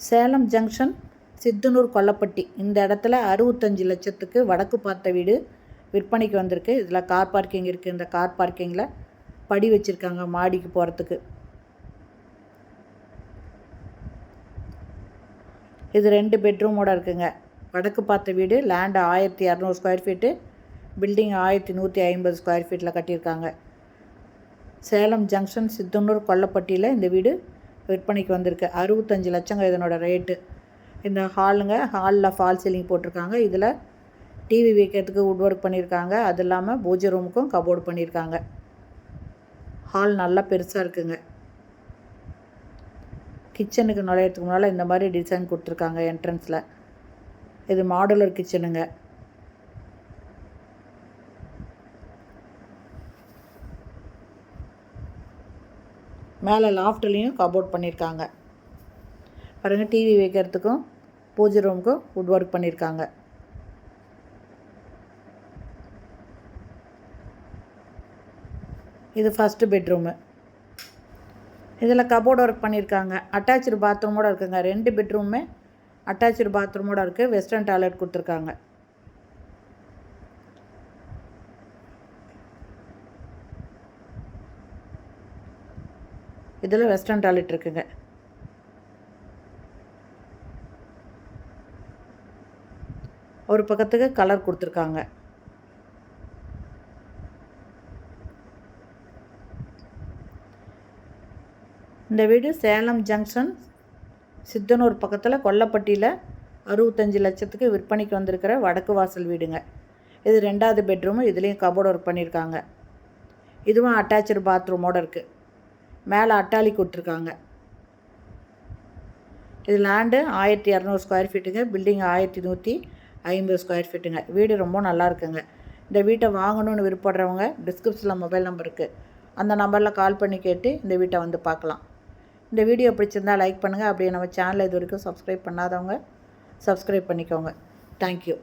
Salem junction Sithanur Kollapatti இந்த இடத்துல 65 லட்சத்துக்கு வடக்கு பார்த்த வீடு விற்பனைக்கு வந்திருக்கு. இதில் கார் பார்க்கிங் இருக்குது. இந்த கார் பார்க்கிங்கில் படி வச்சுருக்காங்க மாடிக்கு போகிறதுக்கு. இது 2 பெட்ரூமோடு இருக்குங்க. வடக்கு பார்த்த வீடு. Land 1200 square feet, building 1150 square ஃபீட்டில் கட்டியிருக்காங்க. சேலம் ஜங்ஷன் சித்தனூர் கொல்லப்பட்டியில் இந்த வீடு விற்பனைக்கு வந்திருக்கு. 65 லட்சங்க இதனோட ரேட்டு. இந்த ஹாலுங்க. ஹாலில் ஃபால் சீலிங் போட்டிருக்காங்க. இதில் டிவி வைக்கிறதுக்கு வுட் ஒர்க் பண்ணியிருக்காங்க. அது இல்லாமல் பூஜை ரூமுக்கும் கபோர்டு பண்ணியிருக்காங்க. ஹால் நல்லா பெருசாக இருக்குங்க. கிச்சனுக்கு நுழையிறதுக்கு முன்னால் இந்த மாதிரி டிசைன் கொடுத்துருக்காங்க என்ட்ரன்ஸில். இது மாடுலர் கிச்சனுங்க. மேலே லாஃப்ட்லேயும் கபோர்ட் பண்ணியிருக்காங்க. பாருங்கள், டிவி வைக்கிறதுக்கும் பூஜை ரூமுக்கும் வுட் ஒர்க் பண்ணியிருக்காங்க. இது ஃபஸ்ட்டு பெட்ரூமு. இதில் கபோர்டு ஒர்க் பண்ணியிருக்காங்க. அட்டாச்சு பாத்ரூமோடு இருக்குங்க. 2 பெட்ரூமே அட்டாச்சு பாத்ரூமோடு இருக்குது. வெஸ்டர்ன் டாய்லெட் கொடுத்துருக்காங்க. இதில் வெஸ்டர்ன் டாய்லெட் இருக்குங்க. ஒரு பக்கத்துக்கு கலர் கொடுத்துருக்காங்க. இந்த வீடு சேலம் ஜங்ஷன் சித்தனூர் பக்கத்தில் கொல்லப்பட்டியில் 65 லட்சத்துக்கு விற்பனைக்கு வந்திருக்கிற வடக்கு வாசல் வீடுங்க. இது 2வது பெட்ரூமு. இதுலேயும் கபோர்டு ஒர்க் பண்ணியிருக்காங்க. இதுவும் அட்டாச்சு பாத்ரூமோடு இருக்குது. மேலே அட்டாளி கொடுத்துருக்காங்க. இது லேண்டு 1200 ஸ்கொயர் ஃபீட்டுங்க. பில்டிங் 1150 ஸ்கொயர் ஃபீட்டுங்க. வீடு ரொம்ப நல்லா இருக்குங்க. இந்த வீட்டை வாங்கணும்னு விருப்பப்படுறவங்க டிஸ்கிரிப்ஷனில் மொபைல் நம்பர் இருக்குது. அந்த நம்பரில் கால் பண்ணி கேட்டு இந்த வீட்டை வந்து பார்க்கலாம். இந்த வீடியோ பிடிச்சிருந்தால் லைக் பண்ணுங்கள். அப்படியே நம்ம சேனலை இது வரைக்கும் சப்ஸ்கிரைப் பண்ணாதவங்க சப்ஸ்கிரைப் பண்ணிக்கோங்க. தேங்க்யூ.